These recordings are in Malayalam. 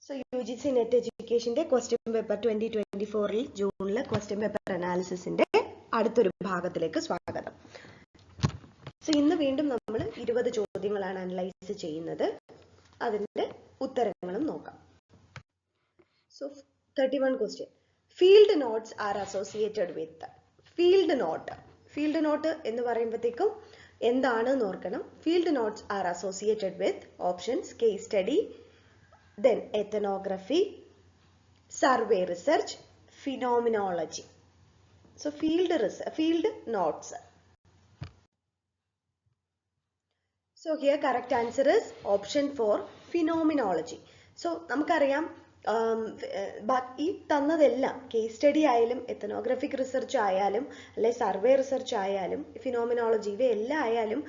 So UGC Net Educationന്റെ ക്വസ്റ്റ്യൻ പേപ്പർ 2024 ജൂണിലെ ക്വസ്റ്റ്യൻ പേപ്പർ അനാലിസിസിന്റെ അടുത്തൊരു ഭാഗത്തിലേക്ക് സ്വാഗതം. സോ ഇന്ന് വീണ്ടും നമ്മൾ 20 ചോദ്യങ്ങളാണ് അനലൈസ് ചെയ്യുന്നത്. അതിന്റെ ഉത്തരങ്ങളും നോക്കാം. So 31 question. Field notes are associated with. Field note എന്ന് പറയുമ്പോഴത്തേക്കും എന്താണെന്ന് ഓർക്കണം. Field notes are associated with options case study, then ethnography, survey research, phenomenology. So field notes. So here correct answer is option 4, phenomenology. So നമുക്കറിയാം ഈ തന്നതെല്ലാം കേസ് സ്റ്റഡി ആയാലും എത്തനോഗ്രാഫിക് റിസർച്ച് ആയാലും അല്ലെ സർവേ റിസർച്ച് ആയാലും ഫിനോമിനോളജി ഇവയെല്ലാം ആയാലും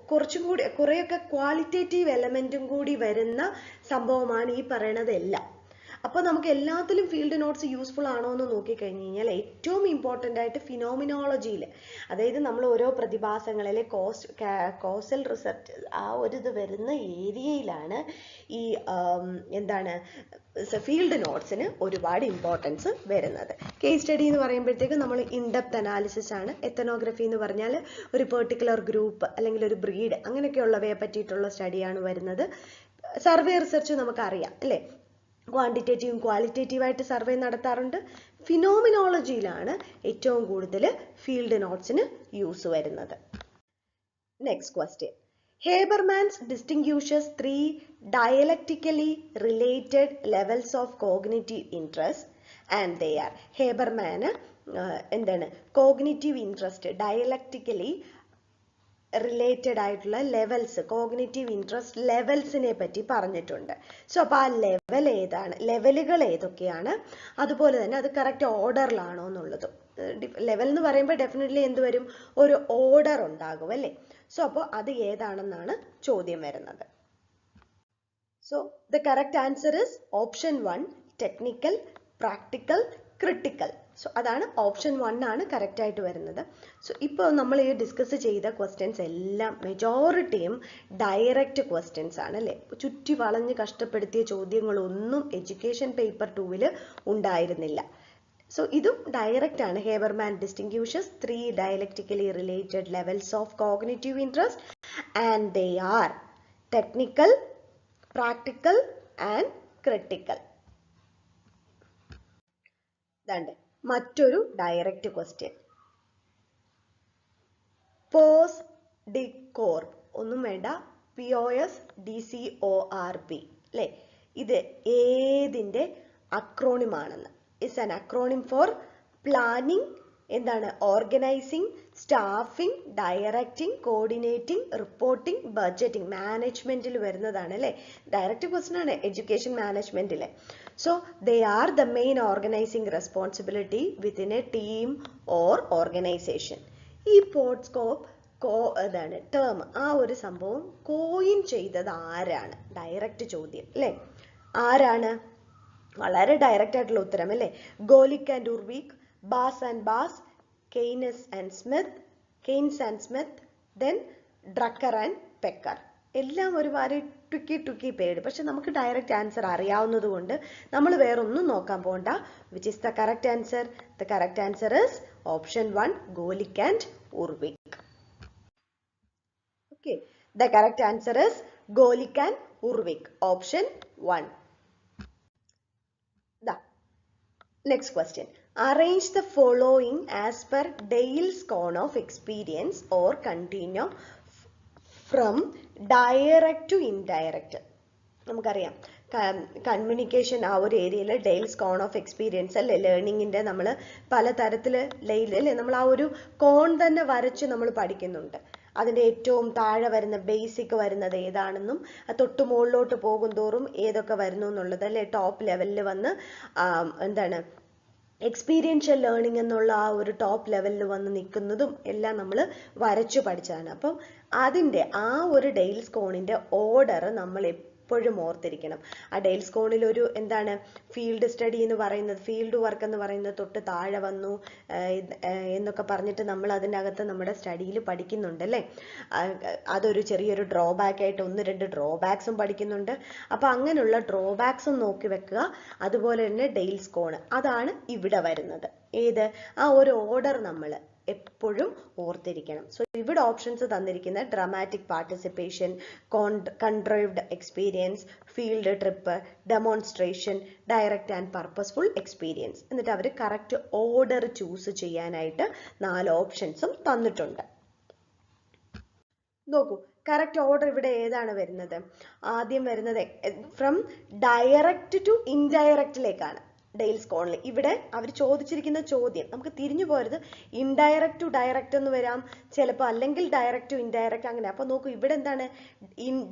കുറച്ചും കൂടി കുറെയൊക്കെ ക്വാളിറ്റേറ്റീവ് എലമെന്റും കൂടി വരുന്ന സംഭവമാണ് ഈ പറയണതെല്ലാം. അപ്പോൾ നമുക്ക് എല്ലാത്തിലും ഫീൽഡ് നോട്ട്സ് യൂസ്ഫുൾ ആണോ എന്ന് നോക്കിക്കഴിഞ്ഞ് കഴിഞ്ഞാൽ ഏറ്റവും ഇമ്പോർട്ടൻ്റ് ആയിട്ട് ഫിനോമിനോളജിയിൽ, അതായത് നമ്മൾ ഓരോ പ്രതിഭാസങ്ങളിലെ കോസൽ റിസർച്ച് ആ ഒരു ഇത് വരുന്ന ഏരിയയിലാണ് ഈ ഫീൽഡ് നോട്ട്സിന് ഒരുപാട് ഇമ്പോർട്ടൻസ് വരുന്നത്. കേസ് സ്റ്റഡി എന്ന് പറയുമ്പോഴത്തേക്ക് നമ്മൾ ഇൻഡെപ്ത് അനാലിസിസ് ആണ്. എത്തനോഗ്രഫി എന്ന് പറഞ്ഞാൽ ഒരു പെർട്ടിക്കുലർ ഗ്രൂപ്പ് അല്ലെങ്കിൽ ഒരു ബ്രീഡ് അങ്ങനെയൊക്കെയുള്ളവയെ പറ്റിയിട്ടുള്ള സ്റ്റഡിയാണ് വരുന്നത്. സർവേ റിസർച്ച് നമുക്കറിയാം അല്ലേ, ക്വാണ്ടിറ്റേറ്റീവും ക്വാളിറ്റേറ്റീവായിട്ട് സർവേ നടത്താറുണ്ട്. ഫിനോമിനോളജിയിലാണ് ഏറ്റവും കൂടുതൽ ഫീൽഡ് നോട്ട്സിന് യൂസ് വരുന്നത്. Next question. Habermas distinguishes 3 dialectically related levels of cognitive interest and they are. Habermas എന്താണ് കോഗ്നിറ്റീവ് ഇൻട്രസ്റ്റ് ഡയലക്റ്റിക്കലി റിലേറ്റഡ് ആയിട്ടുള്ള ലെവൽസ്, കോഗ്നിറ്റീവ് ഇൻട്രസ്റ്റ് ലെവൽസിനെ പറ്റി പറഞ്ഞിട്ടുണ്ട്. സോ അപ്പോൾ ആ ലെവലുകൾ ഏതൊക്കെയാണ്, അതുപോലെ തന്നെ അത് കറക്റ്റ് ഓർഡറിലാണോ എന്നുള്ളതും. ലെവൽ എന്ന് പറയുമ്പോൾ ഡെഫിനറ്റ്ലി എന്ത് വരും, ഒരു ഓർഡർ ഉണ്ടാകും അല്ലേ. സോ അപ്പോൾ അത് ഏതാണെന്നാണ് ചോദ്യം വരുന്നത്. So the correct answer is option 1, technical, practical, critical. So അതാണ് ഓപ്ഷൻ 1 ആണ് കറക്റ്റ് ആയിട്ട് വരുന്നത്. സോ ഇപ്പോൾ നമ്മൾ ഈ ഡിസ്കസ് ചെയ്ത ക്വസ്റ്റ്യൻസ് എല്ലാം മെജോറിറ്റിയും ഡയറക്റ്റ് ക്വസ്റ്റ്യൻസ് ആണ് അല്ലേ. ചുറ്റി വളഞ്ഞ് കഷ്ടപ്പെടുത്തിയ ചോദ്യങ്ങളൊന്നും എഡ്യൂക്കേഷൻ പേപ്പർ 2 ഉണ്ടായിരുന്നില്ല. സോ ഇതും ഡയറക്റ്റ് ആണ്. ഹേബർമാൻ ഡിസ്റ്റിങ്ക്യൂഷസ് 3 dialectically related levels of cognitive interest and they are technical, practical and critical. ദാണ്ട് മറ്റൊരു ഡയറക്റ്റ് ക്വസ്റ്റ്യൻ. പോസ് ഡികോർബ്, ഒന്നും വേണ്ട, POSDCORB അല്ലേ. ഇത് ഏതിൻ്റെ അക്രോണിം ആണെന്ന്. It's an acronym for planning, എന്താണ്, organising, staffing, directing, coordinating, reporting, budgeting. മാനേജ്മെന്റിൽ വരുന്നതാണ് അല്ലേ. ഡയറക്റ്റ് ക്വസ്റ്റ്യൻ ആണ് എഡ്യൂക്കേഷൻ മാനേജ്മെന്റിൽ. So they are the main organising responsibility within a team or organisation. ഈ എന്താണ് ടേം, ആ ഒരു സംഭവം കോയിൻ ചെയ്തത് ആരാണ്? ഡയറക്റ്റ് ചോദ്യം അല്ലേ. ആരാണ്? വളരെ ഡയറക്റ്റ് ആയിട്ടുള്ള ഉത്തരം അല്ലേ. Gulick and Urwick, Bass and Bass, Keynes and Smith, then Drucker and Pecker. എല്ലാം ഒരുപാട് ട്വിക്കി പേര്. പക്ഷെ നമുക്ക് ഡയറക്റ്റ് ആൻസർ അറിയാവുന്നത് കൊണ്ട് നമ്മൾ വേറൊന്നും നോക്കാൻ പോകണ്ട. Which is the correct answer? The correct answer is option 1, Gulick and Urwick. Okay, the correct answer is Gulick and Urwick, option 1. Next question. Arrange the following as per Dale's cone of experience or continuum from direct to indirect. നമുക്കറിയാം കമ്മ്യൂണിക്കേഷൻ ആ ഒരു ഏരിയയിൽ ഡെയിൽസ് കോൺ ഓഫ് എക്സ്പീരിയൻസ് അല്ലേ, ലേണിങ്ങിൻ്റെ നമ്മൾ പലതരത്തിൽ അല്ലേ നമ്മൾ ആ ഒരു കോൺ തന്നെ വരച്ച് നമ്മൾ പഠിക്കുന്നുണ്ട്. അതിൻ്റെ ഏറ്റവും താഴെ വരുന്ന ബേസിക് വരുന്നത് ഏതാണെന്നും തൊട്ട് മുകളിലോട്ട് പോകും തോറും ഏതൊക്കെ വരുന്നു എന്നുള്ളത് അല്ലേ, ടോപ്പ് ലെവലിൽ വന്ന് എന്താണ് എക്സ്പീരിയൻഷ്യൽ ലേണിംഗ് എന്നുള്ള ആ ഒരു ടോപ്പ് ലെവലിൽ വന്ന് നിൽക്കുന്നതും എല്ലാം നമ്മൾ വരച്ചു പഠിച്ചതാണ്. അപ്പം അതിൻ്റെ ആ ഒരു ഡെയിൽസ് കോണിൻ്റെ ഓർഡർ നമ്മൾ എപ്പോഴും ഓർത്തിരിക്കണം. ആ ഡെയിൽസ് കോണിൽ ഒരു എന്താണ് ഫീൽഡ് സ്റ്റഡി എന്ന് പറയുന്നത്, ഫീൽഡ് വർക്ക് എന്ന് പറയുന്നത് തൊട്ട് താഴെ വന്നു എന്നൊക്കെ പറഞ്ഞിട്ട് നമ്മൾ അതിനകത്ത് നമ്മുടെ സ്റ്റഡിയിൽ പഠിക്കുന്നുണ്ട് അല്ലേ. അതൊരു ചെറിയൊരു ഡ്രോബാക്ക് ആയിട്ട് 1-2 ഡ്രോബാക്സും പഠിക്കുന്നുണ്ട്. അപ്പൊ അങ്ങനെയുള്ള ഡ്രോബാക്സും നോക്കി വെക്കുക. അതുപോലെ തന്നെ ഡെയിൽസ് കോണ് അതാണ് ഇവിടെ വരുന്നത്. ഏത് ആ ഒരു ഓർഡർ നമ്മൾ എപ്പോഴും ഓർത്തിരിക്കണം. സോ ഇവിടെ ഓപ്ഷൻസ് തന്നിരിക്കുന്ന dramatic participation, contrived experience, field trip, demonstration, direct and purposeful experience. എന്നിട്ട് അവർ കറക്റ്റ് ഓർഡർ ചൂസ് ചെയ്യാനായിട്ട് 4 ഓപ്ഷൻസും തന്നിട്ടുണ്ട്. നോക്കൂ, കറക്റ്റ് ഓർഡർ ഇവിടെ ഏതാണ് വരുന്നത്? ആദ്യം വരുന്നത് ഫ്രം ഡയറക്റ്റ് ടു ഇൻഡയറക്റ്റിലേക്കാണ് ഡെയിൽസ് കോണിൽ. ഇവിടെ അവർ ചോദിച്ചിരിക്കുന്ന ചോദ്യം നമുക്ക് തിരിഞ്ഞു പോരുത്. ഇൻഡയറക്റ്റ് ടു ഡയറക്റ്റ് എന്ന് വരാം ചിലപ്പോൾ, അല്ലെങ്കിൽ ഡയറക്റ്റ് ടു ഇൻഡയറക്റ്റ് അങ്ങനെ. അപ്പൊ നോക്കൂ, ഇവിടെ എന്താണ്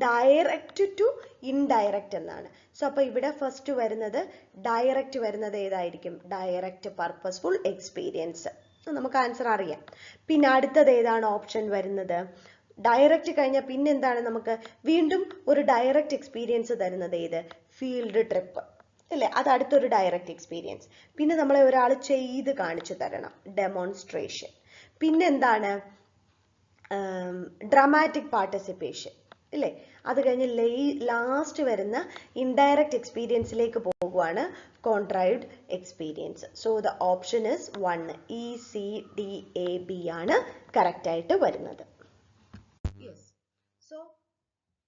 ഡയറക്റ്റ് ടു ഇൻഡയറക്റ്റ് എന്നാണ്. സോ അപ്പൊ ഇവിടെ ഫസ്റ്റ് വരുന്നത് ഡയറക്റ്റ് വരുന്നത് ഏതായിരിക്കും? Direct purposeful experience. നമുക്ക് ആൻസർ അറിയാം. പിന്നെ അടുത്തത് ഏതാണ് ഓപ്ഷൻ വരുന്നത്? ഡയറക്റ്റ് കഴിഞ്ഞാൽ പിന്നെ എന്താണ് നമുക്ക് വീണ്ടും ഒരു ഡയറക്റ്റ് എക്സ്പീരിയൻസ് തരുന്നത്? ഏത്? ഫീൽഡ് ട്രിപ്പ് അല്ലേ, അത് അടുത്തൊരു ഡയറക്റ്റ് എക്സ്പീരിയൻസ്. പിന്നെ നമ്മളെ ഒരാൾ ചെയ്ത് കാണിച്ചു തരണം, ഡെമോൺസ്ട്രേഷൻ. പിന്നെന്താണ്? ഡ്രാമാറ്റിക് പാർട്ടിസിപ്പേഷൻ അല്ലേ. അത് കഴിഞ്ഞ് ലാസ്റ്റ് വരുന്ന ഇൻഡയറക്റ്റ് എക്സ്പീരിയൻസിലേക്ക് പോകുവാണ് contrived experience. So the option is 1 ECDAB ആണ് കറക്റ്റ് ആയിട്ട് വരുന്നത്. So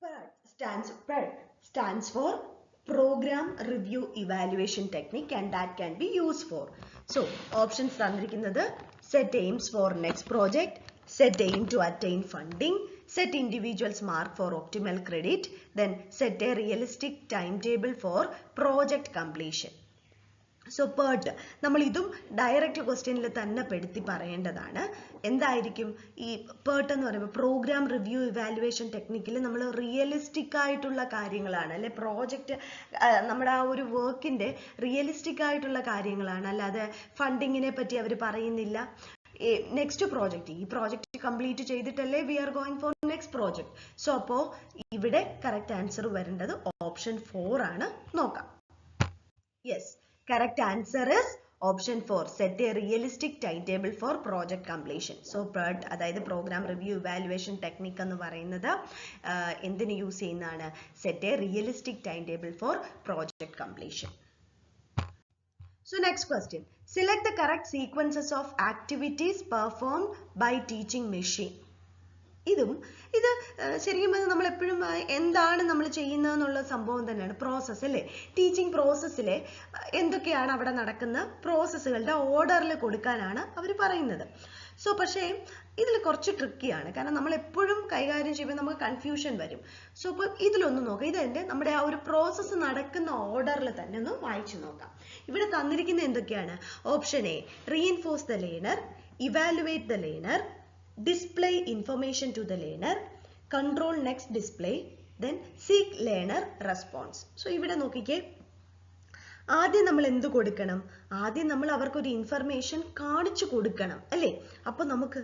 PERT stands for Program Review Evaluation Technique, and that can be used for. So options തന്നിരിക്കുന്നത് set aims for next project, set aim to attain funding, set individuals mark for optimal credit, then set a realistic timetable for project completion. So PERT നമ്മൾ ഇതും ഡയറക്റ്റ് ക്വസ്റ്റ്യനിൽ തന്നെ പെടുത്തി പറയേണ്ടതാണ്. എന്തായിരിക്കും ഈ പേർട്ട് എന്ന് പറയുമ്പോൾ? പ്രോഗ്രാം റിവ്യൂ ഇവാലുവേഷൻ ടെക്നിക്കിൽ നമ്മൾ റിയലിസ്റ്റിക് ആയിട്ടുള്ള കാര്യങ്ങളാണ് അല്ലെ, പ്രോജക്റ്റ് നമ്മുടെ ആ ഒരു വർക്കിന്റെ റിയലിസ്റ്റിക് ആയിട്ടുള്ള കാര്യങ്ങളാണ്, അല്ലാതെ ഫണ്ടിങ്ങിനെ പറ്റി അവർ പറയുന്നില്ല. നെക്സ്റ്റ് പ്രോജക്റ്റ്, ഈ പ്രോജക്റ്റ് കംപ്ലീറ്റ് ചെയ്തിട്ടല്ലേ we are going for next project. So അപ്പോൾ ഇവിടെ കറക്റ്റ് ആൻസർ വരേണ്ടത് ഓപ്ഷൻ 4 ആണ്. നോക്കാം. Yes, correct answer is option 4. Set a realistic timetable for project completion. So PERT അതായത് പ്രോഗ്രാം റിവ്യൂ ഇവാലുവേഷൻ ടെക്നിക് എന്ന് പറയുന്നത് എന്തിനു യൂസ് ചെയ്യുന്നതാണ്? Set a realistic timetable for project completion. So next question. Select the correct sequences of activities performed by teaching machine. ഇത് ശരിക്കും നമ്മൾ എപ്പോഴും എന്താണ് നമ്മൾ ചെയ്യുന്നതെന്നുള്ള സംഭവം തന്നെയാണ്, പ്രോസസ്സ് അല്ലേ. ടീച്ചിങ് പ്രോസസ്സിലെ എന്തൊക്കെയാണ് അവിടെ നടക്കുന്ന പ്രോസസ്സുകളുടെ ഓർഡറിൽ കൊടുക്കാനാണ് അവർ പറയുന്നത്. സോ പക്ഷേ ഇതിൽ കുറച്ച് ട്രിക്കിയാണ്, കാരണം നമ്മൾ എപ്പോഴും കൈകാര്യം ചെയ്യുമ്പോൾ നമുക്ക് കൺഫ്യൂഷൻ വരും. സോ ഇപ്പോൾ ഇതിലൊന്ന് നോക്കാം, ഇതെൻ്റെ നമ്മുടെ ആ ഒരു പ്രോസസ്സ് നടക്കുന്ന ഓർഡറിൽ തന്നെ ഒന്ന് വായിച്ചു നോക്കാം. ഇവിടെ തന്നിരിക്കുന്ന എന്തൊക്കെയാണ്? Option A reinforce the learner, evaluate the learner, display information to the learner, control next display, then seek learner response. So ഇവിടെ നോക്കിക്കേ, ആദ്യം നമ്മൾ എന്ത് കൊടുക്കണം? ആദ്യം നമ്മൾ അവർക്കൊരു ഇൻഫർമേഷൻ കാണിച്ചു കൊടുക്കണം അല്ലേ. അപ്പൊ നമുക്ക്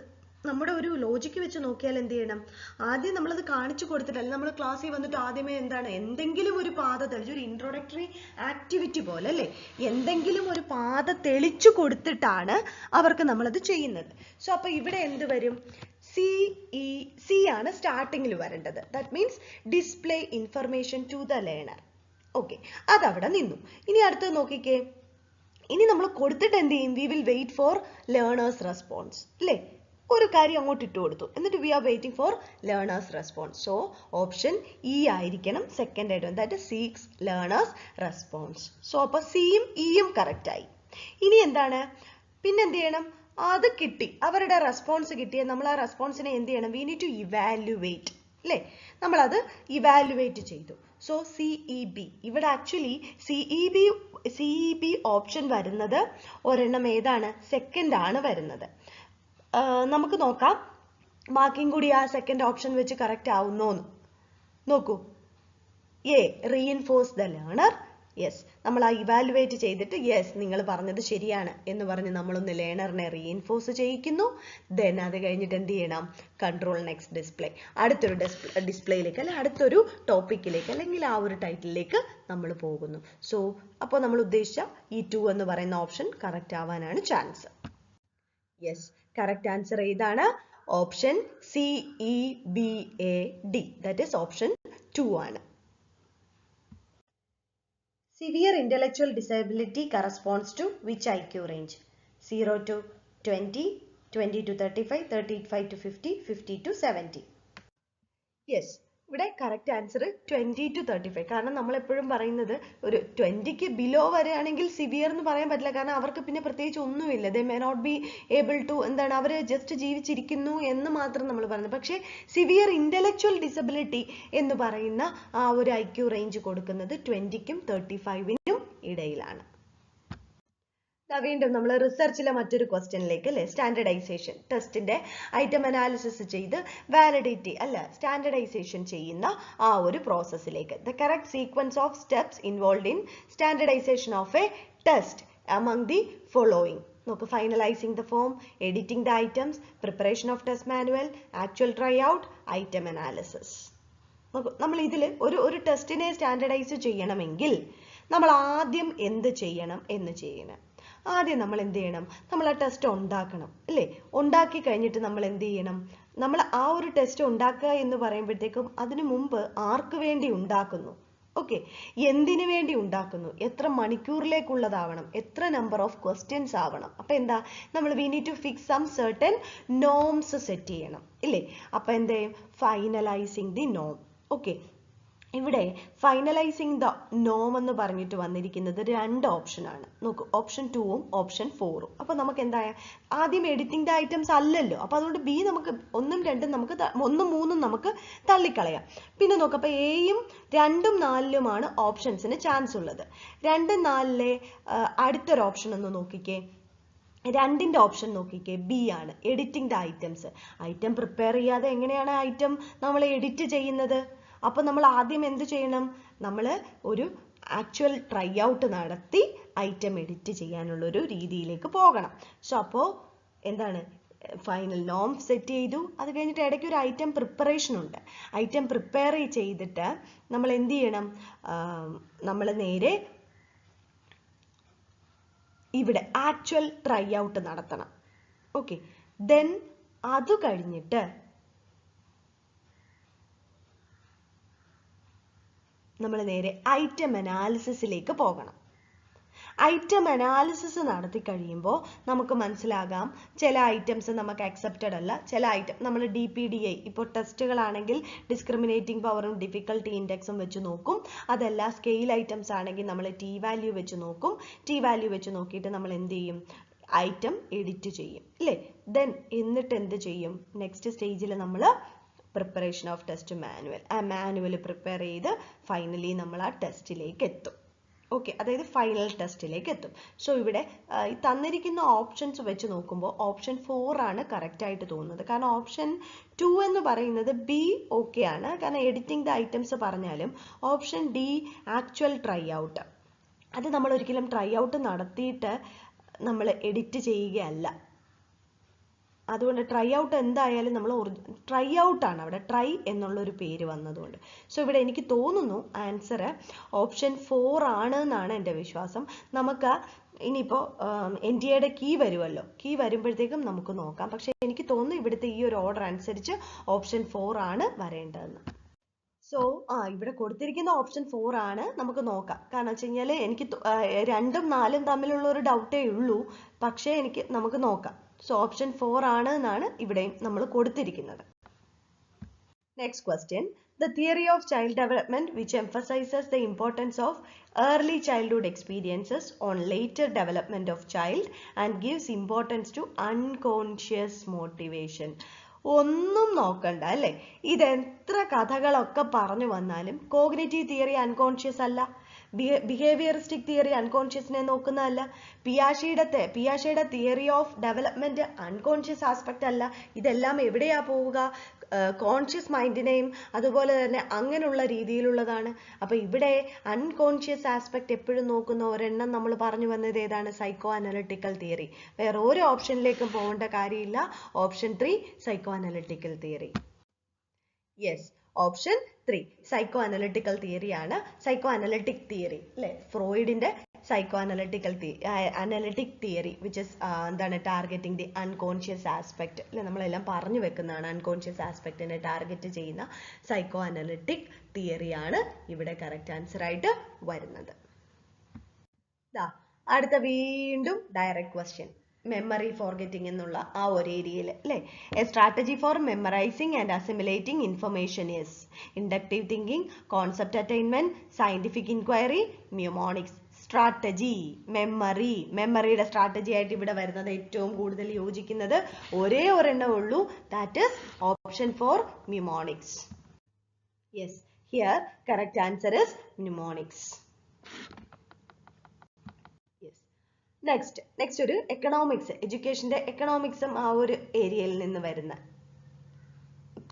നമ്മുടെ ഒരു ലോജിക്ക് വെച്ച് നോക്കിയാൽ എന്ത് ചെയ്യണം? ആദ്യം നമ്മളത് കാണിച്ചു കൊടുത്തിട്ടല്ല, നമ്മൾ ക്ലാസ്സിൽ വന്നിട്ട് ആദ്യമേ എന്താണ് എന്തെങ്കിലും ഒരു പാത തെളിച്ച്, ഒരു ഇൻട്രോഡക്ടറി ആക്ടിവിറ്റി പോലെ അല്ലേ, എന്തെങ്കിലും ഒരു പാത തെളിച്ചു കൊടുത്തിട്ടാണ് അവർക്ക് നമ്മളത് ചെയ്യുന്നത്. സോ അപ്പൊ ഇവിടെ എന്ത് വരും? സി ആണ് സ്റ്റാർട്ടിങ്ങിൽ വരേണ്ടത്. That means display information to the learner. Okay, അതവിടെ നിന്നു. ഇനി അടുത്തത് നോക്കിക്കേ, ഇനി നമ്മൾ കൊടുത്തിട്ട് എന്ത് ചെയ്യും? We will wait for learners response അല്ലേ. ഒരു കാര്യം അങ്ങോട്ട് ഇട്ട് കൊടുത്തു, എന്നിട്ട് we are waiting for learners response. So option E ആയിരിക്കണം സെക്കൻഡ് ആയിട്ട്, that seeks learners response. So അപ്പൊ സിയും ഇയും കറക്റ്റ് ആയി. ഇനി എന്താണ്? പിന്നെ എന്ത് ചെയ്യണം? അത് കിട്ടി, അവരുടെ റെസ്പോൺസ് കിട്ടിയ നമ്മൾ ആ റെസ്പോൺസിനെ എന്ത് ചെയ്യണം? വി നീഡ് ടു ഇവാലുവേറ്റ് അല്ലേ. നമ്മളത് ഇവാലുവേറ്റ് ചെയ്തു. സോ CEB ഇവിടെ ആക്ച്വലി CEB ഓപ്ഷൻ വരുന്നത് ഒരെണ്ണം ഏതാണ്? സെക്കൻഡ് ആണ് വരുന്നത്. നമുക്ക് നോക്കാം മാർക്കിംഗ് കൂടി ആ സെക്കൻഡ് ഓപ്ഷൻ വെച്ച് കറക്റ്റ് ആവുന്നോന്ന് നോക്കൂ. A reinforce the learner, yes, നമ്മൾ ആ ഇവാലുവേറ്റ് ചെയ്തിട്ട് യെസ് നിങ്ങൾ പറഞ്ഞത് ശരിയാണ് എന്ന് പറഞ്ഞ് നമ്മളൊന്ന് ലേണറിനെ റീഇൻഫോഴ്സ് ചെയ്യിക്കുന്നു. ദെൻ അത് കഴിഞ്ഞിട്ട് എന്ത് ചെയ്യണം? കൺട്രോൾ നെക്സ്റ്റ് ഡിസ്പ്ലേ, അടുത്തൊരു ഡിസ്പ്ലേയിലേക്ക് അല്ലെങ്കിൽ അടുത്തൊരു ടോപ്പിക്കിലേക്ക് അല്ലെങ്കിൽ ആ ഒരു ടൈറ്റിലേക്ക് നമ്മൾ പോകുന്നു. സോ അപ്പോൾ നമ്മൾ ഉദ്ദേശിച്ച ഈ 2 എന്ന് പറയുന്ന ഓപ്ഷൻ കറക്റ്റ് ആവാനാണ് ചാൻസ്. യെസ്, കറക്റ്റ് ആൻസർ ഏതാണ്? Option CEBAD, that is option 2 ആണ്. Severe intellectual disability corresponds to which IQ range? 0 to 20, 20 to 35, 35 to 50, 50 to 70. Yes, ഇവിടെ കറക്റ്റ് ആൻസർ 20 to 35. കാരണം നമ്മൾ എപ്പോഴും പറയുന്നത് ഒരു 20ക്ക് ബിലോ വരെയാണെങ്കിൽ സിവിയർ എന്ന് പറയാൻ പറ്റില്ല. കാരണം അവർക്ക് പിന്നെ പ്രത്യേകിച്ച് ഒന്നുമില്ല. They may not be able to എന്താണ് അവർ ജസ്റ്റ് ജീവിച്ചിരിക്കുന്നു എന്ന് മാത്രം നമ്മൾ പറയുന്നത്. പക്ഷേ സിവിയർ ഇന്റലക്ച്വൽ ഡിസബിലിറ്റി എന്ന് പറയുന്ന ആ ഒരു IQ റേഞ്ച് കൊടുക്കുന്നത് 20ക്കും 35നും ഇടയിലാണ്. വീണ്ടും നമ്മൾ റിസർച്ചിലെ മറ്റൊരു ക്വസ്റ്റ്യനിലേക്ക് അല്ലെ, സ്റ്റാൻഡർഡൈസേഷൻ ടെസ്റ്റിന്റെ ഐറ്റം അനാലിസിസ് ചെയ്ത് വാലിഡിറ്റി അല്ല സ്റ്റാൻഡർഡൈസേഷൻ ചെയ്യുന്ന ആ ഒരു പ്രോസസ്സിലേക്ക്. The correct sequence of steps involve in standardisation of a test among the following. നോക്ക്, finalising the form, editing the items, preparation of test manual, actual try out, item analysis. നോക്കൂ, നമ്മൾ ഇതിൽ ഒരു ടെസ്റ്റിനെ സ്റ്റാൻഡർഡൈസ് ചെയ്യണമെങ്കിൽ നമ്മൾ ആദ്യം എന്ത് ചെയ്യണം എന്ന് ചെയ്യണം. ആദ്യം നമ്മൾ എന്ത് ചെയ്യണം? നമ്മൾ ആ ടെസ്റ്റ് ഉണ്ടാക്കണം അല്ലേ? ഉണ്ടാക്കി കഴിഞ്ഞിട്ട് നമ്മൾ എന്ത് ചെയ്യണം? നമ്മൾ ആ ഒരു ടെസ്റ്റ് ഉണ്ടാക്കുക എന്ന് പറയുമ്പോഴത്തേക്കും അതിനു മുമ്പ് ആർക്ക് വേണ്ടി ഉണ്ടാക്കുന്നു, ഓക്കെ, എന്തിനു വേണ്ടി ഉണ്ടാക്കുന്നു, എത്ര മണിക്കൂറിലേക്കുള്ളതാവണം, എത്ര നമ്പർ ഓഫ് ക്വസ്റ്റ്യൻസ് ആവണം. അപ്പൊ എന്താ നമ്മൾ we need to fix some certain norms set ചെയ്യണം ഇല്ലേ? അപ്പൊ എന്ത് ചെയ്യും? ഫൈനലൈസിങ് ദി നോം. ഓക്കെ, ഇവിടെ ഫൈനലൈസിങ് ദ നോം എന്ന് പറഞ്ഞിട്ട് വന്നിരിക്കുന്നത് 2 ഓപ്ഷൻ ആണ്. നോക്കൂ, ഓപ്ഷൻ 2ഉം ഓപ്ഷൻ 4ഉം. അപ്പൊ നമുക്ക് എന്തായ ആദ്യം എഡിറ്റിംഗ് ദ ഐറ്റംസ് അല്ലല്ലോ, അപ്പൊ അതുകൊണ്ട് ബി നമുക്ക് 1ഉം 2ഉം നമുക്ക് 1ഉം 3ഉം നമുക്ക് തള്ളിക്കളയാം. പിന്നെ നോക്കാം, അപ്പൊ എയും 2ഉം 4ഉമാണ് ഓപ്ഷൻസിന് ചാൻസ് ഉള്ളത്. 2ഉം 4ലെ അടുത്തൊരു ഓപ്ഷൻ ഒന്ന് നോക്കിക്കേ. 2ന്റെ ഓപ്ഷൻ നോക്കിക്കേ, ബി ആണ്, editing the items. Item prepare ചെയ്യാതെ എങ്ങനെയാണ് ഐറ്റം നമ്മൾ എഡിറ്റ് ചെയ്യുന്നത്? അപ്പൊ നമ്മൾ ആദ്യം എന്ത് ചെയ്യണം? നമ്മൾ ഒരു ആക്ച്വൽ ട്രൈ ഔട്ട് നടത്തി ഐറ്റം എഡിറ്റ് ചെയ്യാനുള്ള ഒരു രീതിയിലേക്ക് പോകണം. സോ അപ്പോൾ എന്താണ്? ഫൈനൽ നോം സെറ്റ് ചെയ്തു, അത് കഴിഞ്ഞിട്ട് ഇടയ്ക്ക് ഒരു ഐറ്റം പ്രിപ്പറേഷൻ ഉണ്ട്. ഐറ്റം പ്രിപ്പയർ ചെയ്തിട്ട് നമ്മൾ എന്ത് ചെയ്യണം? നമ്മൾ നേരെ ഇവിടെ ആക്ച്വൽ ട്രൈ ഔട്ട് നടത്തണം. ഓക്കെ, ദെൻ അത് കഴിഞ്ഞിട്ട് നമ്മൾ നേരെ ഐറ്റം അനാലിസിസിലേക്ക് പോകണം. ഐറ്റം അനാലിസിസ് നടത്തി കഴിയുമ്പോൾ നമുക്ക് മനസ്സിലാകാം ചില ഐറ്റംസ് നമുക്ക് അക്സെപ്റ്റഡ് അല്ല, ചില ഐറ്റം നമ്മൾ DPDI ഇപ്പോൾ ടെസ്റ്റുകളാണെങ്കിൽ ഡിസ്ക്രിമിനേറ്റിംഗ് പവറും ഡിഫിക്കൽട്ടി ഇൻഡെക്സും വെച്ച് നോക്കും. അതല്ല സ്കെയിൽ ഐറ്റംസ് ആണെങ്കിൽ നമ്മൾ T വാല്യൂ വെച്ച് നോക്കും. T വാല്യൂ വെച്ച് നോക്കിയിട്ട് നമ്മൾ എന്ത് ചെയ്യും? ഐറ്റം എഡിറ്റ് ചെയ്യും അല്ലേ? ദെൻ എന്നിട്ട് എന്ത് ചെയ്യും? നെക്സ്റ്റ് സ്റ്റേജിൽ നമ്മൾ പ്രിപ്പറേഷൻ ഓഫ് ടെസ്റ്റ് മാനുവൽ, ആ മാനുവൽ പ്രിപ്പയർ ചെയ്ത് ഫൈനലി നമ്മൾ ആ ടെസ്റ്റിലേക്ക് എത്തും. ഓക്കെ, അതായത് ഫൈനൽ ടെസ്റ്റിലേക്ക് എത്തും. സോ ഇവിടെ തന്നിരിക്കുന്ന ഓപ്ഷൻസ് വെച്ച് നോക്കുമ്പോൾ ഓപ്ഷൻ 4 ആണ് കറക്റ്റ് ആയിട്ട് തോന്നുന്നത്. കാരണം ഓപ്ഷൻ 2 എന്ന് പറയുന്നത് ബി ഓക്കെ ആണ്, കാരണം എഡിറ്റിംഗ് ദ ഐറ്റംസ് പറഞ്ഞാലും. Option D actual try out, അത് നമ്മൾ ഒരിക്കലും ട്രൈ ഔട്ട് നടത്തിയിട്ട് നമ്മൾ എഡിറ്റ് ചെയ്യുകയല്ല. അതുകൊണ്ട് ട്രൈ ഔട്ട് എന്തായാലും നമ്മൾ ട്രൈ ഔട്ടാണ്, അവിടെ ട്രൈ എന്നുള്ളൊരു പേര് വന്നതുകൊണ്ട്. സോ ഇവിടെ എനിക്ക് തോന്നുന്നു ആൻസർ ഓപ്ഷൻ 4 ആണ് എന്നാണ് എൻ്റെ വിശ്വാസം. നമുക്ക് ഇനിയിപ്പോൾ NTA കീ വരുമല്ലോ, കീ വരുമ്പോഴത്തേക്കും നമുക്ക് നോക്കാം. പക്ഷെ എനിക്ക് തോന്നുന്നു ഇവിടുത്തെ ഈ ഒരു ഓർഡർ അനുസരിച്ച് ഓപ്ഷൻ 4 ആണ് വരേണ്ടതെന്ന്. സോ ഇവിടെ കൊടുത്തിരിക്കുന്ന ഓപ്ഷൻ 4 ആണ്. നമുക്ക് നോക്കാം. കാരണം വെച്ച് കഴിഞ്ഞാൽ എനിക്ക് 2ഉം 4ഉം തമ്മിലുള്ള ഒരു ഡൗട്ടേ ഉള്ളൂ. പക്ഷേ നമുക്ക് നോക്കാം. സോ ഓപ്ഷൻ 4 ആണ് എന്നാണ് ഇവിടെയും നമ്മൾ കൊടുത്തിരിക്കുന്നത്. Next question. The theory of child development which emphasizes the importance of early childhood experiences on later development of child and gives importance to unconscious motivation. ഒന്നും നോക്കണ്ട അല്ലേ? ഇതെത്ര കഥകളൊക്കെ പറഞ്ഞു വന്നാലും കോഗ്നിറ്റീവ് തിയറി അൺകോൺഷ്യസ് അല്ല. ബിഹേവിയറിസ്റ്റിക് തിയറി അൺകോൺഷ്യസിനെ നോക്കുന്നതല്ല. പിയാഷയുടെ theory of development unconscious aspect അല്ല. ഇതെല്ലാം എവിടെയാ പോവുക? കോൺഷ്യസ് മൈൻഡിനെയും അതുപോലെ തന്നെ അങ്ങനെയുള്ള രീതിയിലുള്ളതാണ്. അപ്പൊ ഇവിടെ അൺകോൺഷ്യസ് ആസ്പെക്ട് എപ്പോഴും നോക്കുന്ന ഒരെണ്ണം നമ്മൾ പറഞ്ഞു വന്നത് ഏതാണ്? Psycho analytical theory. വേറെ ഒരു ഓപ്ഷനിലേക്കും പോകേണ്ട കാര്യമില്ല. Option 3 psycho analytical theory. Yes, option 3 psycho analytical theory ആണ്. സൈക്കോ അനലിറ്റിക് തിയറി അല്ലെ, ഫ്രോയിഡിന്റെ psycho analytic theory which is എന്താണ് ടാർഗറ്റിംഗ് ദി അൺകോൺഷ്യസ് ആസ്പെക്ട് അല്ലെ, നമ്മളെല്ലാം പറഞ്ഞു വെക്കുന്നതാണ്. അൺകോൺഷ്യസ് ആസ്പെക്റ്റിനെ ടാർഗറ്റ് ചെയ്യുന്ന സൈക്കോ അനലിറ്റിക് തിയറിയാണ് ഇവിടെ കറക്റ്റ് ആൻസർ ആയിട്ട് വരുന്നത്. അടുത്ത വീണ്ടും ഡയറക്റ്റ് ക്വസ്റ്റ്യൻ, മെമ്മറി ഫോർഗെറ്റിംഗ് എന്നുള്ള ആ ഒരു ഏരിയയിൽ അല്ലേ. A strategy for memorising and assimilating information is inductive thinking, concept attainment, scientific inquiry, mnemonics. Strategy, മെമ്മറിയുടെ സ്ട്രാറ്റജി ആയിട്ട് ഇവിടെ വരുന്നത് ഏറ്റവും കൂടുതൽ യോജിക്കുന്നത് ഒരേ ഒരെണ്ണേ ഉള്ളൂ, that is option 4 mnemonics. Yes, here correct answer is mnemonics. Next ഒരു എക്കണോമിക്സ്, എഡ്യൂക്കേഷന്റെ എക്കണോമിക്സും ആ ഒരു ഏരിയയിൽ നിന്ന് വരുന്ന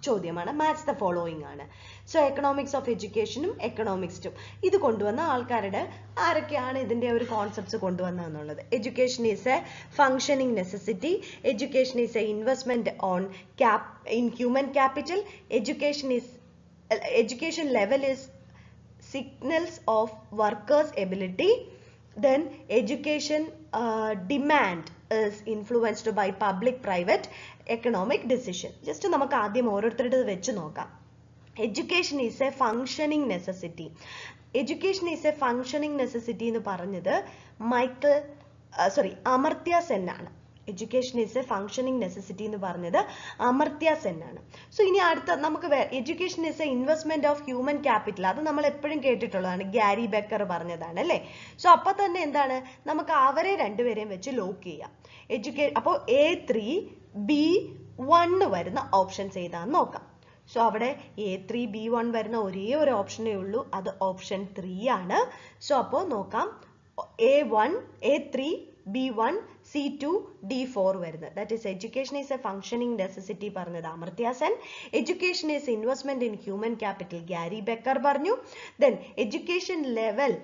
ചോദ്യമാണ്. മാച്ച് ദ ഫോളോയിങ് ആണ്. സോ എക്കണോമിക്സ് ഓഫ് എഡ്യൂക്കേഷനും എക്കണോമിക്സും ഇത് കൊണ്ടുവന്ന ആൾക്കാരുടെ ആരൊക്കെയാണ് ഇതിന്റെ ഒരു concepts കൊണ്ടുവന്നതെന്നുള്ളത്. Education is a functioning necessity, education is A investment in human capital, education level is signals of workers' ability, then education demand is influenced by public private economic decision. Just നമുക്ക് ആദ്യം ഓരോരുത്തരുടെ വെച്ച് നോക്കാം. Education is a functioning necessity. Education is a functioning necessity എന്ന് പറഞ്ഞത് അമർത്യ സെൻ ആണ്. Education is a functioning necessity എന്ന് പറഞ്ഞത് അമർത്യ സെൻ ആണ്. സോ ഇനി അടുത്ത നമുക്ക് education is A investment of human capital, അത് നമ്മൾ എപ്പോഴും കേട്ടിട്ടുള്ളതാണ്, ഗ്യാരി ബെക്കർ പറഞ്ഞതാണ് അല്ലേ. സോ അപ്പൊ തന്നെ എന്താണ്, നമുക്ക് അവരെ രണ്ടുപേരെയും വെച്ച് ലോക്ക് ചെയ്യാം. അപ്പോൾ A3 B1 വരുന്ന ഓപ്ഷൻസ് ഏതാന്ന് നോക്കാം. സോ അവിടെ A3 B1 വരുന്ന ഒരേ ഒരു ഓപ്ഷനേ ഉള്ളൂ, അത് ഓപ്ഷൻ 3 ആണ്. സോ അപ്പോൾ നോക്കാം, A1 A3 B1 C2 D4 വരുന്നത്. That is education is a functioning necessity പറഞ്ഞത് Amartya Sen, education is investment in human capital Gary Becker പറഞ്ഞു, then education level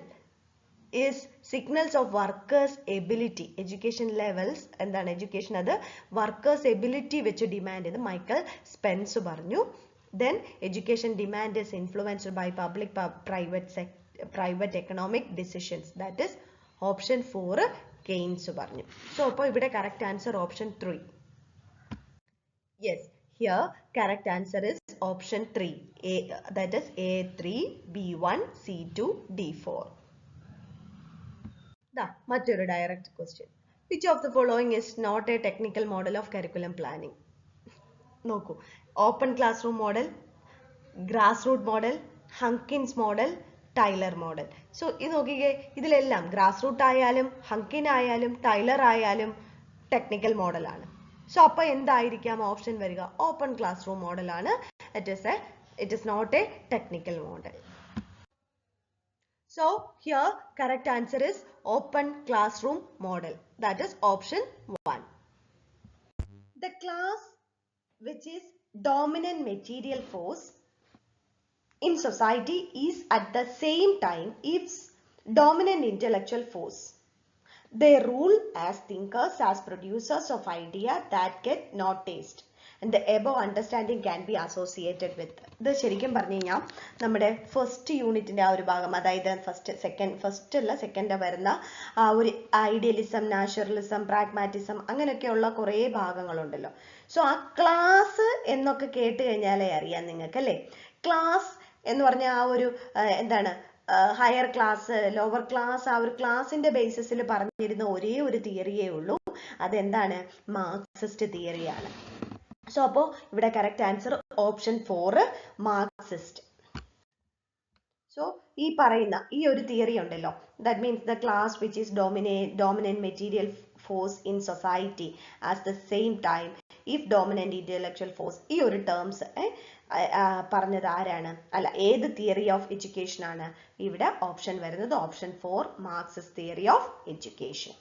is signals of workers ability. Education levels എന്താണ്, എഡ്യൂക്കേഷൻ അത് വർക്കേഴ്സ് എബിലിറ്റി വെച്ച് ഡിമാൻഡ് ചെയ്ത് മൈക്കൽ സ്പെൻസ് പറഞ്ഞു. Then education demand is influenced by public private economic decisions, that is option 4 Keynes പറഞ്ഞു. സോ അപ്പോൾ ഇവിടെ correct answer option 3. Yes, here correct answer is option 3, that is A3 B1 C2 D4. മറ്റൊരു direct question, which of the following is not a technical model of curriculum planning? നോക്കൂ, open class room model, grass root model, Hunkins model, Tyler model. So ഇത് നോക്കിക്കേ, ഇതിലെല്ലാം ഗ്രാസ് റൂട്ട് ആയാലും ഹങ്കിൻ ആയാലും ടൈലർ ആയാലും ടെക്നിക്കൽ മോഡലാണ്. സോ അപ്പൊ എന്തായിരിക്കാം ഓപ്ഷൻ വരിക? ഓപ്പൺ ക്ലാസ് റൂം മോഡലാണ്. It is not a technical model. So here correct answer is open classroom model, that is option 1. The class which is dominant material force in society is at the same time its dominant intellectual force. They rule as thinkers, as producers of ideas that get noticed. And the above understanding can be associated with. ഇത് ശരിക്കും പറഞ്ഞു കഴിഞ്ഞാൽ നമ്മുടെ ഫസ്റ്റ് യൂണിറ്റിന്റെ ആ ഒരു ഭാഗം, അതായത് സെക്കൻഡ് വരുന്ന ആ ഒരു ഐഡിയലിസം, നാച്ചുറലിസം, പ്രാഗ്മാറ്റിസം അങ്ങനെയൊക്കെയുള്ള കുറേ ഭാഗങ്ങളുണ്ടല്ലോ. സോ ആ ക്ലാസ് എന്നൊക്കെ കേട്ട് കഴിഞ്ഞാലേ അറിയാം നിങ്ങൾക്ക് അല്ലേ. ക്ലാസ് എന്ന് പറഞ്ഞ ആ ഒരു എന്താണ്, ഹയർ ക്ലാസ്, ലോവർ ക്ലാസ്, ആ ഒരു ക്ലാസിന്റെ ബേസിസിൽ പറഞ്ഞിരുന്ന ഒരേ ഒരു തിയറിയേ ഉള്ളൂ, അതെന്താണ്, മാർക്സിസ്റ്റ് തിയറിയാണ്. സോ അപ്പോൾ ഇവിടെ correct answer option 4 Marxist. So ഈ പറയുന്ന ഈ ഒരു തിയറി ഉണ്ടല്ലോ, that means the class which is dominant material force in society at the same time if dominant intellectual force. ഈ ഒരു ടേംസ് പറഞ്ഞത് ആരാണ്? അല്ല, ഏത് തിയറി ഓഫ് എഡ്യൂക്കേഷൻ ആണ്? ഇവിടെ ഓപ്ഷൻ വരുന്നത് option 4, Marxist theory of education.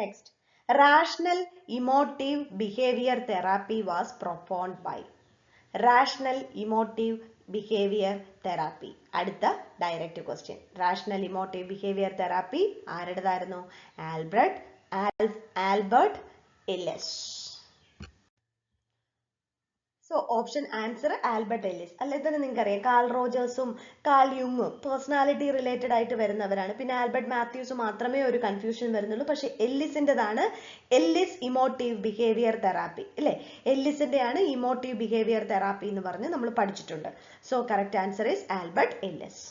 Next, rational emotive behavior therapy was propounded by. rational emotive behavior therapy. അടുത്ത direct question. rational emotive behavior therapy ആരുടേതായിരുന്നു? Albert Ellis. So option answer Albert Ellis. അല്ലെ തന്നെ നിങ്ങൾക്കറിയാം, കാൾ റോജേഴ്സും കാൾ യുങ്ങും പേഴ്സണാലിറ്റി റിലേറ്റഡ് ആയിട്ട് വരുന്നവരാണ്. പിന്നെ ആൽബർട്ട് മാത്യൂസ് മാത്രമേ ഒരു കൺഫ്യൂഷൻ വരുന്നുള്ളൂ. പക്ഷെ എല്ലിസിൻ്റെതാണ് എല്ലിസ് ഇമോട്ടീവ് ബിഹേവിയർ തെറാപ്പി, അല്ലേ? എല്ലിസിൻ്റെയാണ് ഇമോട്ടീവ് ബിഹേവിയർ തെറാപ്പി എന്ന് പറഞ്ഞ് നമ്മൾ പഠിച്ചിട്ടുണ്ട്. So correct answer is Albert Ellis.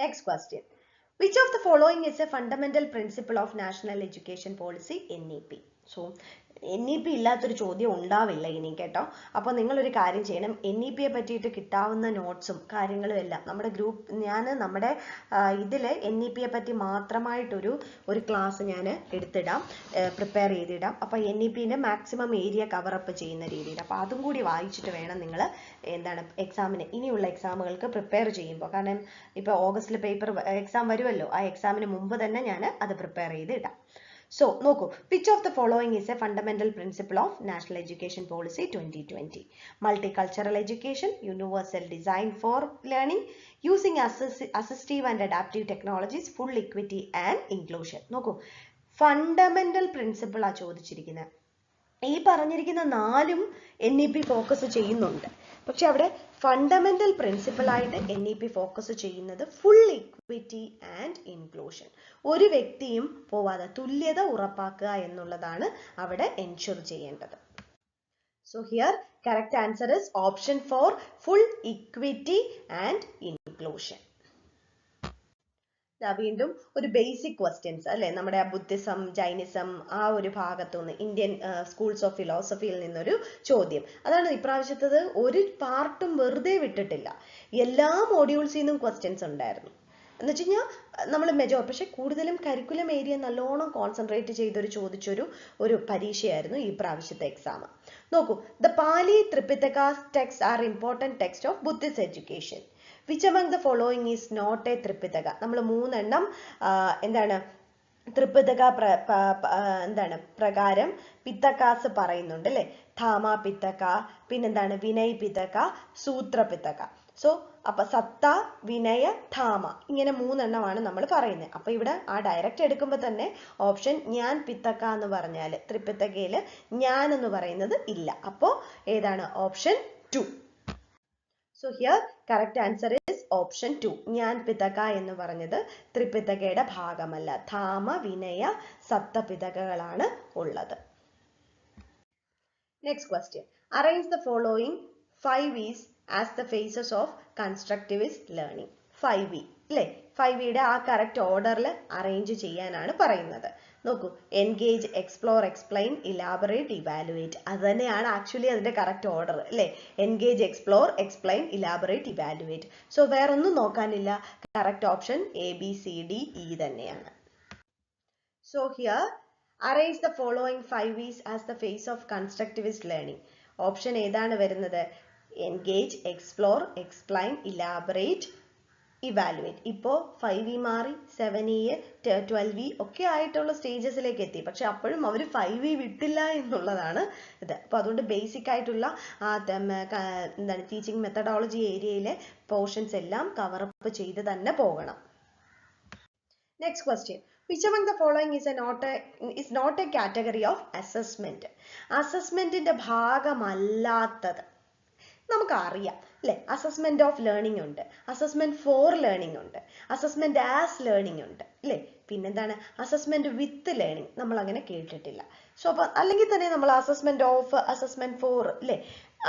Next question. Which of the following is a fundamental principle of National Education Policy, NEP? So NEP ഇല്ലാത്തൊരു ചോദ്യം ഉണ്ടാവില്ല ഇനി കേട്ടോ. അപ്പോൾ നിങ്ങളൊരു കാര്യം ചെയ്യണം, NEPയെ പറ്റിയിട്ട് കിട്ടാവുന്ന നോട്ട്സും കാര്യങ്ങളും എല്ലാം നമ്മുടെ നമ്മുടെ ഇതിൽ NEPയെ പറ്റി മാത്രമായിട്ടൊരു ക്ലാസ് ഞാൻ എടുത്തിടാം, പ്രിപ്പയർ ചെയ്തിടാം. അപ്പോൾ NEPൻ്റെ മാക്സിമം ഏരിയ കവറപ്പ് ചെയ്യുന്ന രീതിയിൽ. അപ്പോൾ അതും കൂടി വായിച്ചിട്ട് വേണം നിങ്ങൾ ഇനിയുള്ള എക്സാമുകൾക്ക് പ്രിപ്പയർ ചെയ്യുമ്പോൾ. കാരണം ഇപ്പോൾ ഓഗസ്റ്റിൽ എക്സാം വരുമല്ലോ, ആ എക്സാമിന് മുമ്പ് തന്നെ ഞാൻ അത് പ്രിപ്പയർ ചെയ്ത് ഇടാം. So, നോക്കൂ, which of the following is a fundamental principle of National Education Policy 2020? Multicultural education, universal design for learning, using assistive and adaptive technologies, full equity and inclusion. നോക്കൂ, ഫണ്ടമെന്റൽ പ്രിൻസിപ്പിൾ ആ ചോദിച്ചിരിക്കുന്നത്. ഈ പറഞ്ഞിരിക്കുന്ന 4ഉം NEP ഫോക്കസ് ചെയ്യുന്നുണ്ട്. പക്ഷെ അവിടെ ഫണ്ടമെന്റൽ പ്രിൻസിപ്പിൾ ആയിട്ട് NEP ഫോക്കസ് ചെയ്യുന്നത് ഫുൾ ഇക്വിറ്റി ആൻഡ് ഇൻക്ലൂഷൻ. ഒരു വ്യക്തിയും പോവാതെ തുല്യത ഉറപ്പാക്കുക എന്നുള്ളതാണ് അവിടെ എൻഷുർ ചെയ്യേണ്ടത്. So here correct answer is option 4, full equity and inclusion. വീണ്ടും ഒരു ബേസിക് ക്വസ്റ്റ്യൻസ് അല്ലെ, നമ്മുടെ ബുദ്ധിസം ജൈനിസം ആ ഒരു ഭാഗത്തുനിന്ന് ഇന്ത്യൻ സ്കൂൾസ് ഓഫ് ഫിലോസഫിയിൽ നിന്നൊരു ചോദ്യം. അതാണ് ഇപ്രാവശ്യത്തത്. ഒരു പാർട്ടും വെറുതെ വിട്ടിട്ടില്ല, എല്ലാ മോഡ്യൂൾസിൽ നിന്നും ക്വസ്റ്റ്യൻസ് ഉണ്ടായിരുന്നു. എന്ന് വെച്ച് കഴിഞ്ഞാൽ നമ്മൾ പക്ഷെ കൂടുതലും കരിക്കുലം ഏരിയ നല്ലോണം കോൺസെൻട്രേറ്റ് ചെയ്തൊരു ചോദിച്ചൊരു പരീക്ഷയായിരുന്നു ഈ പ്രാവശ്യത്തെ എക്സാം. നോക്കൂ, the Pali Tripitaka text are important text of Buddhist education. Which among the following is not a Tripitaka? നമ്മൾ 3 എണ്ണം ത്രിപിടക പ്രകാരം പിത്തകാസ് പറയുന്നുണ്ട് അല്ലെ. ധാമ പിത്തക, പിന്നെന്താണ് വിനയ് പിത്തക, സൂത്ര പിത്തക. സോ അപ്പൊ സത്ത, വിനയ, ധാമ, ഇങ്ങനെ 3 എണ്ണമാണ് നമ്മൾ പറയുന്നത്. അപ്പൊ ഇവിടെ ആ ഡയറക്റ്റ് എടുക്കുമ്പോൾ തന്നെ ഓപ്ഷൻ ഞാൻ പിത്തക എന്ന് പറഞ്ഞാൽ ത്രിപിടകയില് ഞാൻ എന്ന് പറയുന്നത് ഇല്ല. അപ്പോ ഏതാണ്? Option 2. So here correct answer is option 2. ഞാൻ പിതക എന്ന് പറഞ്ഞത് ത്രിപിതകയുടെ ഭാഗമല്ല. ധാമ, വിനയ, സത്ത പിതകകളാണ് ഉള്ളത്. Next question. Arrange the following 5 V's as the phases of constructivist learning. 5V അല്ലേ? 5Vയുടെ ആ കറക്റ്റ് ഓർഡറിൽ അറേഞ്ച് ചെയ്യാനാണ് പറയുന്നത്. നോക്കൂ, engage, explore, explain, elaborate, evaluate. അത് തന്നെയാണ് ആക്ച്വലി അതിന്റെ കറക്റ്റ് ഓർഡർ അല്ലേ? Engage, explore, explain, elaborate, evaluate. So വേറൊന്നും നോക്കാനില്ല, കറക്റ്റ് ഓപ്ഷൻ ABCDE തന്നെയാണ്. So here arrange the following 5V's as the phase of constructivist learning. Option ഏതാണ് വരുന്നത്? Engage, explore, explain, elaborate, evaluate. ഇപ്പോൾ 5V മാറി 7E 12V ഒക്കെ ആയിട്ടുള്ള സ്റ്റേജസിലേക്ക് എത്തി. പക്ഷെ അപ്പോഴും അവർ 5V വിട്ടില്ല എന്നുള്ളതാണ് ഇത്. അപ്പോൾ അതുകൊണ്ട് ബേസിക് ആയിട്ടുള്ള ടീച്ചിങ് മെത്തഡോളജി ഏരിയയിലെ പോർഷൻസ് എല്ലാം കവറപ്പ് ചെയ്ത് തന്നെ പോകണം. Next question. Which among the following is not a category of assessment? അസസ്മെന്റിന്റെ ഭാഗമല്ലാത്തത് നമുക്കറിയാം അല്ലെ. അസസ്മെന്റ് ഓഫ് ലേണിംഗ് ഉണ്ട്, അസസ്മെന്റ് ഫോർ ലേണിംഗ് ഉണ്ട്, അസസ്മെന്റ് ആസ് ലേണിംഗ് ഉണ്ട് അല്ലെ. പിന്നെന്താണ്? അസസ്മെന്റ് വിത്ത് ലേണിംഗ് നമ്മൾ അങ്ങനെ കേട്ടിട്ടില്ല. സോ അപ്പൊ അല്ലെങ്കിൽ തന്നെ നമ്മൾ അസസ്മെന്റ് ഓഫ്, അസസ്മെന്റ് ഫോർ അല്ലെ,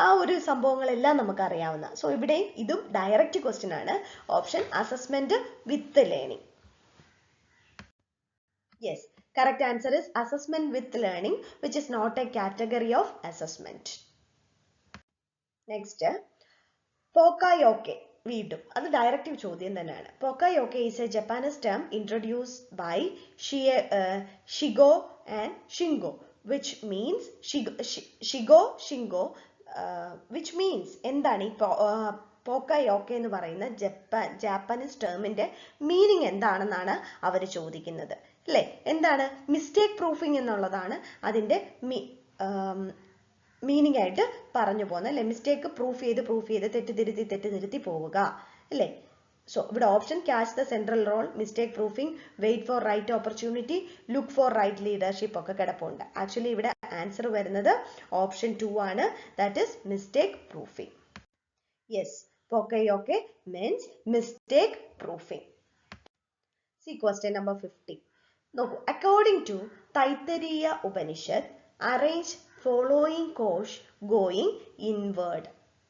ആ ഒരു സംഭവങ്ങളെല്ലാം നമുക്ക് അറിയാവുന്ന. സോ ഇവിടെ ഇതും ഡയറക്റ്റ് ക്വസ്റ്റ്യൻ ആണ്. Option assessment with learning. Yes, correct answer is assessment with learning, which is not a category of assessment. Next, Pokayoke വീണ്ടും അത് ഡയറക്റ്റീവ് ചോദ്യം തന്നെയാണ്. Poka yoke is a Japanese term introduced by Shigeo and Shingo which means Shingo which means എന്താണ് ഈ പോക്കയോക്കെ എന്ന് പറയുന്ന ജാപ്പനീസ് ടേമിന്റെ മീനിങ് എന്താണെന്നാണ് അവർ ചോദിക്കുന്നത് അല്ലേ. എന്താണ് മിസ്റ്റേക്ക് പ്രൂഫിംഗ് എന്നുള്ളതാണ് അതിന്റെ മീനിങ് ആയിട്ട് പറഞ്ഞു പോകുന്നത് അല്ലെ. മിസ്റ്റേക്ക് പ്രൂഫ് ചെയ്ത് തെറ്റിതിരുത്തി പോവുക അല്ലേ. സോ ഇവിടെ option catch the central role, mistake proofing, wait for right opportunity, look for right leadership ഒക്കെ കിടപ്പുണ്ട്. ആക്ച്വലി ഇവിടെ ആൻസർ വരുന്നത് ഓപ്ഷൻ 2 ആണ്, that is mistake proofing. Yes, poka yoke means mistake proofing. See question number 50. നോക്കൂ, according to Taittiriya Upanishad arrange following course going inward.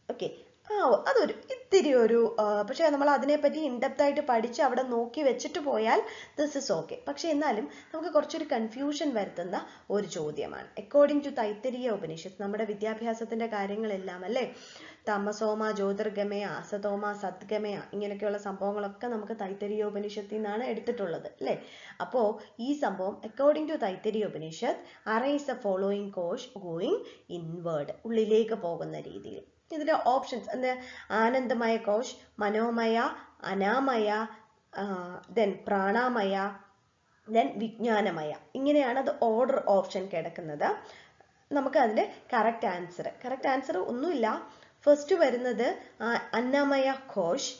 ഓക്കെ, അതൊരു ഇത്തിരി ഒരു പക്ഷെ നമ്മൾ അതിനെപ്പറ്റി ഇൻഡെപ്ത് ആയിട്ട് പഠിച്ച് അവിടെ നോക്കി വെച്ചിട്ട് പോയാൽ ദിസ് ഇസ് ഓക്കെ. പക്ഷെ എന്നാലും നമുക്ക് കുറച്ചൊരു കൺഫ്യൂഷൻ വരുത്തുന്ന ഒരു ചോദ്യമാണ്. അക്കോർഡിംഗ് ടു തൈത്തരീയ ഉപനിഷത്ത് നമ്മുടെ വിദ്യാഭ്യാസത്തിന്റെ കാര്യങ്ങളെല്ലാം അല്ലേ, തമസോമ ജ്യോതിർഗമയ, അസതോമ സദ്ഗമയ, ഇങ്ങനെയൊക്കെയുള്ള സംഭവങ്ങളൊക്കെ നമുക്ക് തൈത്തരീയ ഉപനിഷത്തിൽ നിന്നാണ് എടുത്തിട്ടുള്ളത് അല്ലേ. അപ്പോ ഈ സംഭവം according to Taittiriya Upanishad arrange the following course going inward, ഉള്ളിലേക്ക് പോകുന്ന രീതിയിൽ. ഇതിന്റെ ഓപ്ഷൻസ് എന്താ? ആനന്ദമയ കോശ്, മനോമയ, അനാമയ, ദെൻ പ്രാണാമയ, ദെൻ വിജ്ഞാനമയ, ഇങ്ങനെയാണ് അത് ഓർഡർ ഓപ്ഷൻ കിടക്കുന്നത്. നമുക്ക് അതിന്റെ കറക്റ്റ് ആൻസർ ഒന്നുമില്ല. ഫസ്റ്റ് വരുന്നത് അന്നമയ കോശ്,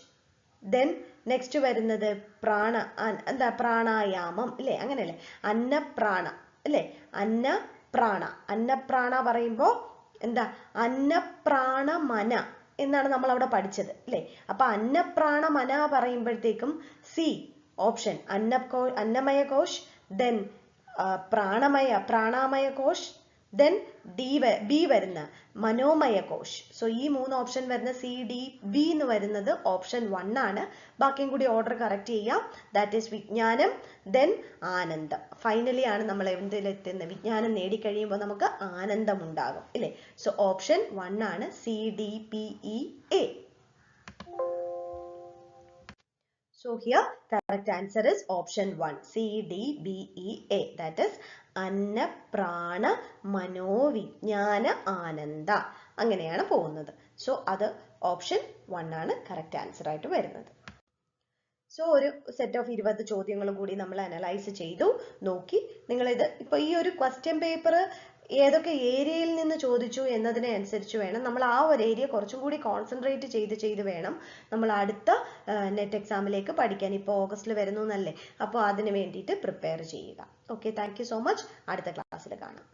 ദെൻ നെക്സ്റ്റ് വരുന്നത് പ്രാണായാമം അല്ലേ, അങ്ങനെയല്ലേ, അന്നപ്രാണ അല്ലേ, അന്നപ്രാണ പറയുമ്പോ എന്താ, അന്നപ്രാണമന എന്നാണ് നമ്മൾ അവിടെ പഠിച്ചത് അല്ലേ. അപ്പൊ അന്നപ്രാണമന പറയുമ്പോഴത്തേക്കും C option Annamaya Kosh, then Pranamaya Kosh, then B വരുന്ന മനോമയ കോശ്. സോ ഈ 3 ഓപ്ഷൻ വരുന്ന സി ഡി ബി എന്ന് വരുന്നത് ഓപ്ഷൻ 1 ആണ്. ബാക്കിയും കൂടി ഓർഡർ കറക്റ്റ് ചെയ്യാം. ദാറ്റ് ഈസ് വിജ്ഞാനം, ദെൻ ആനന്ദം. ഫൈനലി ആണ് നമ്മൾ എന്തിലെത്തുന്നത്, വിജ്ഞാനം നേടിക്കഴിയുമ്പോൾ നമുക്ക് ആനന്ദം ഉണ്ടാകും ഇല്ലേ. സോ ഓപ്ഷൻ 1 ആണ്, C D P E A. So here correct answer is option 1, C D B E A, that is അന്ന പ്രാണ മനോവിജ്ഞാന ആനന്ദ, അങ്ങനെയാണ് പോകുന്നത്. സോ അത് ഓപ്ഷൻ 1 ആണ് കറക്റ്റ് ആൻസർ ആയിട്ട് വരുന്നത്. സോ ഒരു സെറ്റ് ഓഫ് 20 ചോദ്യങ്ങളും കൂടി നമ്മൾ അനലൈസ് ചെയ്തു നോക്കി. നിങ്ങളിത് ഇപ്പൊ ഈ ഒരു ക്വസ്റ്റ്യൻ പേപ്പർ ഏതൊക്കെ ഏരിയയിൽ നിന്ന് ചോദിച്ചു എന്നതിനെ അനുസരിച്ച് വേണം നമ്മൾ ആ ഒരു ഏരിയ കുറച്ചും കൂടി കോൺസെൻട്രേറ്റ് ചെയ്ത് വേണം നമ്മൾ അടുത്ത നെറ്റ് എക്സാമിലേക്ക് പഠിക്കാൻ. ഇപ്പോൾ ഓഗസ്റ്റിൽ വരുന്നു എന്നല്ലേ, അപ്പോൾ അതിന് വേണ്ടിയിട്ട് പ്രിപ്പയർ ചെയ്യുക. Okay, thank you so much. അടുത്ത ക്ലാസ്സിൽ കാണാം.